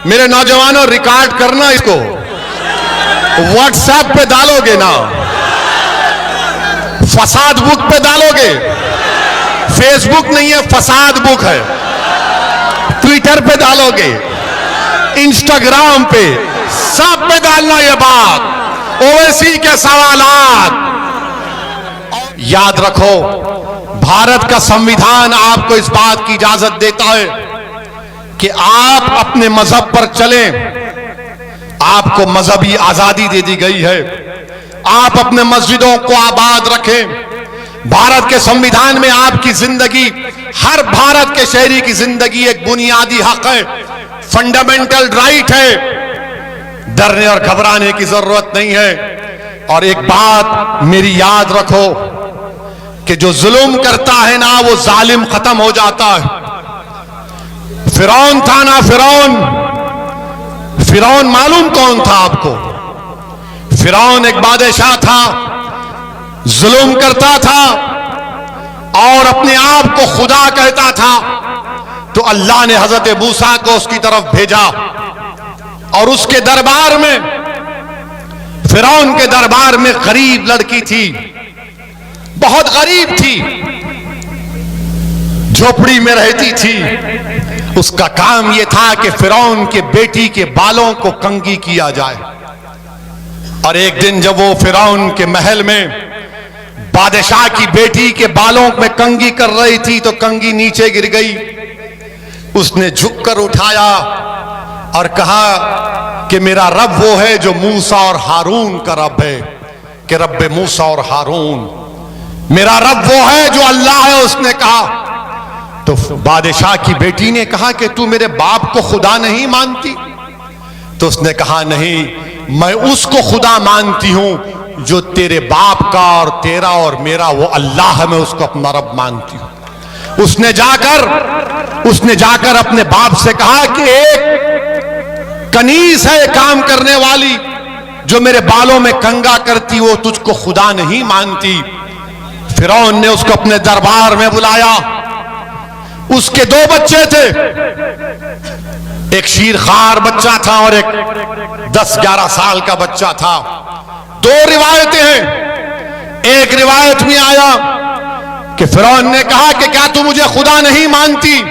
मेरे नौजवानों, रिकॉर्ड करना इसको, व्हाट्सएप पे डालोगे ना, फसाद बुक पे डालोगे, फेसबुक नहीं है, फसाद बुक है, ट्विटर पे डालोगे, इंस्टाग्राम पे, सब पे डालना ये बात, ओवैसी के सवालात। याद रखो, भारत का संविधान आपको इस बात की इजाजत देता है कि आप अपने मजहब पर चलें, आपको मजहबी आजादी दे दी गई है, आप अपने मस्जिदों को आबाद रखें। भारत के संविधान में आपकी जिंदगी, हर भारत के शहरी की जिंदगी एक बुनियादी हक है, फंडामेंटल राइट है, डरने और घबराने की जरूरत नहीं है। और एक बात मेरी याद रखो कि जो जुल्म करता है ना, वो जालिम खत्म हो जाता है। फिरौन था ना, फिरौन मालूम कौन था आपको? फिरौन एक बादशाह था, जुल्म करता था और अपने आप को खुदा कहता था। तो अल्लाह ने हजरत मूसा को उसकी तरफ भेजा और उसके दरबार में, फिरौन के दरबार में गरीब लड़की थी, बहुत गरीब थी, झोपड़ी में रहती थी। उसका काम यह था कि फिरौन के बेटी के बालों को कंघी किया जाए। और एक दिन जब वो फिरौन के महल में बादशाह की बेटी के बालों में कंघी कर रही थी तो कंघी नीचे गिर गई। उसने झुककर उठाया और कहा कि मेरा रब वो है जो मूसा और हारून का रब है, कि रब्बे मूसा और हारून, मेरा रब वो है जो अल्लाह है। उसने कहा, तो बादशाह की बेटी ने कहा कि तू मेरे बाप को खुदा नहीं मानती? तो उसने कहा, नहीं, मैं उसको खुदा मानती हूं जो तेरे बाप का और तेरा और मेरा वो अल्लाह है, मैं उसको अपना रब मानती हूं। उसने जाकर अपने बाप से कहा कि एक कनीज है काम करने वाली जो मेरे बालों में कंघा करती, वो तुझको खुदा नहीं मानती। फिरौन ने उसको अपने दरबार में बुलाया। उसके दो बच्चे थे, एक शीरखार बच्चा था और एक 10-11 साल का बच्चा था। दो रिवायतें हैं। एक रिवायत में आया कि फिरौन ने कहा कि क्या तू मुझे खुदा नहीं मानती?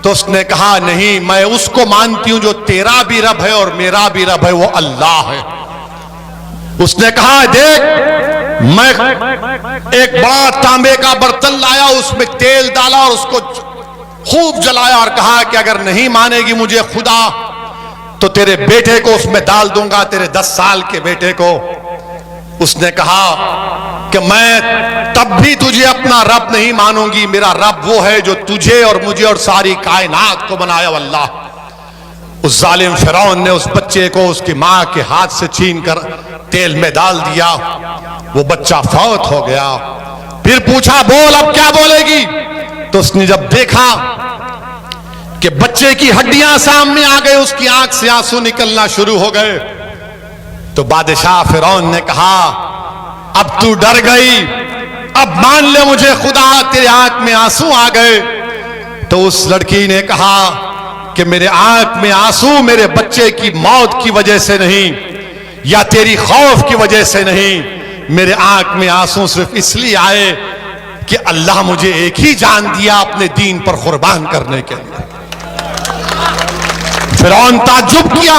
तो उसने कहा, नहीं, मैं उसको मानती हूं जो तेरा भी रब है और मेरा भी रब है, वो अल्लाह है। उसने कहा, देख, मैं एक बड़ा तांबे का बर्तन लाया, उसमें तेल डाला और उसको खूब जलाया और कहा कि अगर नहीं मानेगी मुझे खुदा तो तेरे बेटे को उसमें डाल दूंगा, तेरे 10 साल के बेटे को। उसने कहा कि मैं तब भी तुझे अपना रब नहीं मानूंगी, मेरा रब वो है जो तुझे और मुझे और सारी कायनात को बनाया, अल्लाह। उस जालिम फिरौन ने उस बच्चे को उसकी मां के हाथ से छीनकर तेल में डाल दिया। वो बच्चा फौत हो गया। फिर पूछा, बोल अब क्या बोलेगी? तो उसने जब देखा कि बच्चे की हड्डियां सामने आ गई, उसकी आंख से आंसू निकलना शुरू हो गए, तो बादशाह फिरौन ने कहा, अब तू डर गई, अब मान ले मुझे खुदा, तेरे आंख में आंसू आ गए। तो उस लड़की ने कहा कि मेरे आंख में आंसू मेरे बच्चे की मौत की वजह से नहीं या तेरी खौफ की वजह से नहीं, मेरे आंख में आंसू सिर्फ इसलिए आए कि अल्लाह मुझे एक ही जान दिया अपने दीन पर कुर्बान करने के लिए। फिरौन ताज्जुब किया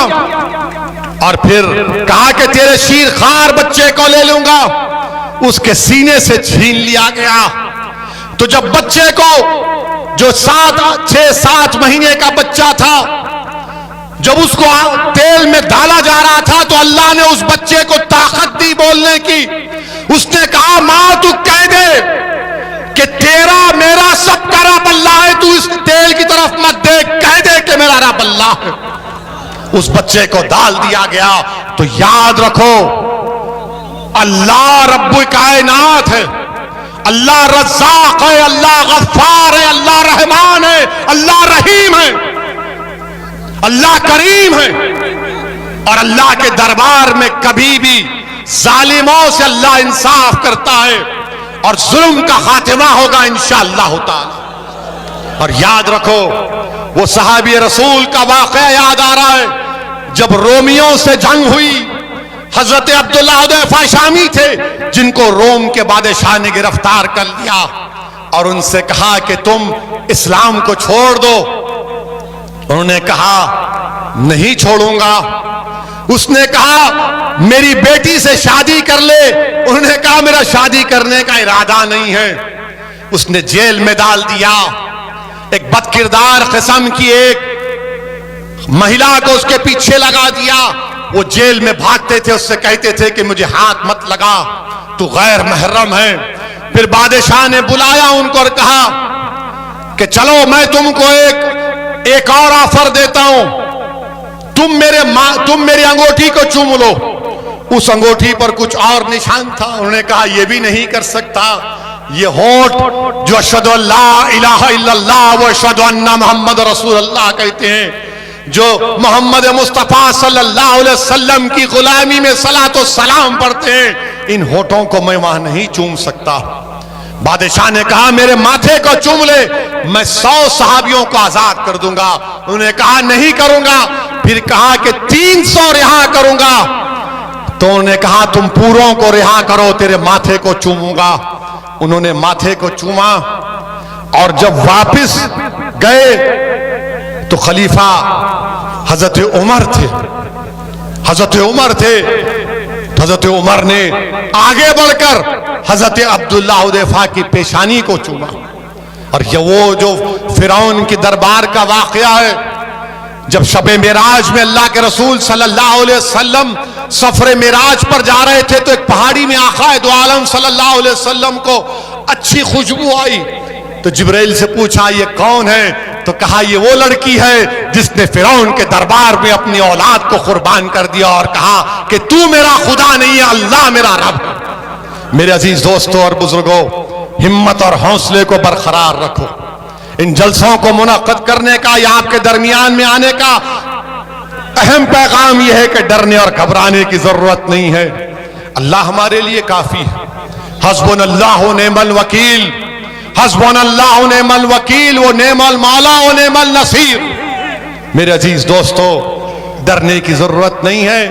और फिर कहा कि तेरे शीरखार बच्चे को ले लूंगा। उसके सीने से छीन लिया गया। तो जब बच्चे को, जो 6-7 महीने का बच्चा था, जब उसको तेल में डाला जा रहा था तो अल्लाह ने उस बच्चे को ताकत दी बोलने की। उसने कहा, मां तू कह दे कि तेरा मेरा सबका रब अल्लाह है, तू इस तेल की तरफ मत देख, कह दे कि मेरा रब अल्लाह है। उस बच्चे को डाल दिया गया। तो याद रखो, अल्लाह रब्बुल कायनात है, अल्लाह रज़्ज़ाक़ है, अल्लाह गफ्फार है, अल्लाह रहमान है, अल्लाह रहीम है, अल्लाह करीम है। और अल्लाह के दरबार में कभी भी जालिमों से अल्लाह इंसाफ करता है और जुल्म का खातिमा होगा इंशाअल्लाह ताला। और याद रखो, वो सहाबी रसूल का वाक़या याद आ रहा है। जब रोमियों से जंग हुई, हजरत अब्दुल्लाह हुदैफा शामी थे जिनको रोम के बादशाह ने गिरफ्तार कर लिया और उनसे कहा कि तुम इस्लाम को छोड़ दो। उन्होंने कहा नहीं छोड़ूंगा। उसने कहा मेरी बेटी से शादी कर ले। उन्होंने कहा मेरा शादी करने का इरादा नहीं है। उसने जेल में डाल दिया। एक बदकिरदार किस्म की एक महिला को उसके पीछे लगा दिया। वो जेल में भागते थे, उससे कहते थे कि मुझे हाथ मत लगा, तू गैर महरम है। फिर बादशाह ने बुलाया उनको और कहा कि चलो मैं तुमको एक और ऑफर देता हूं, तुम मेरी अंगूठी को चूम लो। उस अंगूठी पर कुछ और निशान था। उन्होंने कहा यह भी नहीं कर सकता। ये होठ जो अशहदु अल्ला इलाहा इल्लल्लाह व अशहदु अन्ना मुहम्मद रसूलुल्लाह कहते हैं, जो मोहम्मद मुस्तफा सल्लल्लाहु अलैहि वसल्लम की गुलामी में सलातो सलाम पढ़ते हैं, इन होठों को मैं वहां नहीं चूम सकता। बादशाह ने कहा मेरे माथे को चूम ले, मैं 100 सहाबियों को आजाद कर दूंगा। उन्होंने कहा नहीं करूंगा। फिर कहा कि 300 रिहा करूंगा। तो उन्होंने कहा तुम पूरों को रिहा करो, तेरे माथे को चूमूंगा। उन्होंने माथे को चूमा और जब वापस गए तो खलीफा हजरत उमर थे। हजरत उमर ने आगे बढ़कर हजरत अब्दुल्लाह हुदैफा की पेशानी को चूमा। और ये वो जो फिरौन के दरबार का वाकया है, जब शबे मेराज में अल्लाह के रसूल सल्लल्लाहु अलैहि वसल्लम सफरे मेराज पर जा रहे थे तो एक पहाड़ी में आका दो आलम सल्लल्लाहु अलैहि वसल्लम को अच्छी खुशबू आई। तो जिब्राइल से पूछा ये कौन है? तो कहा ये वो लड़की है जिसने फिरौन के दरबार में अपनी औलाद को कुर्बान कर दिया और कहा कि तू मेरा खुदा नहीं है, अल्लाह मेरा रब है। मेरे अजीज दोस्तों और बुजुर्गों, हिम्मत और हौसले को बरकरार रखो। इन जलसों को मुनक्कद करने का या आपके दरमियान में आने का अहम पैगाम यह है कि डरने और घबराने की जरूरत नहीं है। अल्लाह हमारे लिए काफी है। हस्बुनल्लाहु व निअमल वकील, हस्बुनल्लाहु व निअमल वकील, वो नेमल मौला व नेमल नसीर। मेरे अजीज दोस्तों, डरने की जरूरत नहीं है।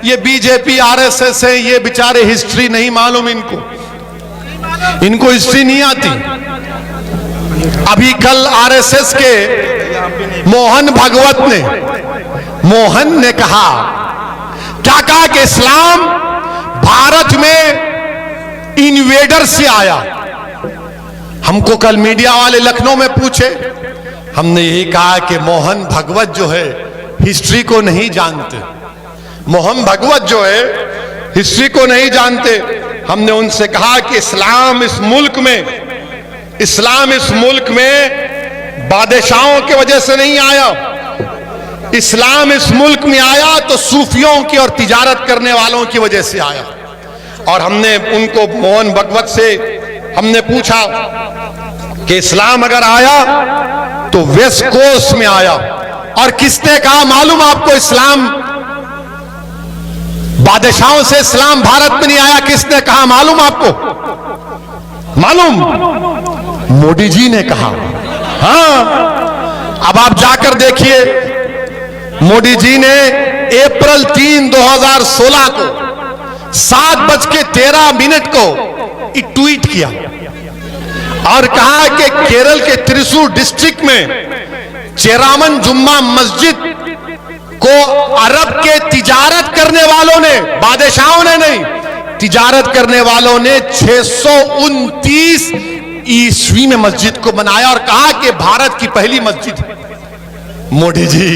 ये बीजेपी आरएसएस है, ये बेचारे हिस्ट्री नहीं मालूम इनको हिस्ट्री नहीं आती। अभी कल आरएसएस के मोहन ने कहा क्या कहा कि इस्लाम भारत में इन्वेडर से आया। हमको कल मीडिया वाले लखनऊ में पूछे, हमने यही कहा कि मोहन भगवत जो है हिस्ट्री को नहीं जानते। मोहन भगवत जो है हिस्ट्री को नहीं जानते। हमने उनसे कहा कि इस्लाम इस मुल्क में बादशाहों की वजह से नहीं आया। इस्लाम इस मुल्क में आया तो सूफियों की और तिजारत करने वालों की वजह से आया। और हमने उनको मोहन भगवत से हमने पूछा कि इस्लाम अगर आया तो वेस्ट कोस्ट में आया। और किसने कहा मालूम आपको? इस्लाम बादशाहों से इस्लाम भारत में नहीं आया। किसने कहा मालूम आपको? मालूम? मोदी जी ने कहा। हाँ, अब आप जाकर देखिए, मोदी जी ने अप्रैल 3, 2016 को 7:13 को एक ट्वीट किया और कहा कि केरल के त्रिशूर डिस्ट्रिक्ट में चेरामन जुम्मा मस्जिद को अरब के तिजारत करने वालों ने, बादशाहों ने नहीं, तिजारत करने वालों ने 629 ईस्वी में मस्जिद को बनाया और कहा कि भारत की पहली मस्जिद है। मोदी जी,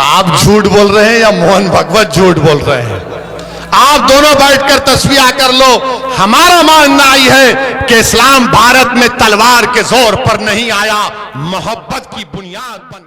आप झूठ बोल रहे हैं या मोहन भगवत झूठ बोल रहे हैं? आप दोनों बैठकर तस्वीर कर लो। हमारा मानना यह है कि इस्लाम भारत में तलवार के जोर पर नहीं आया, मोहब्बत की बुनियाद बन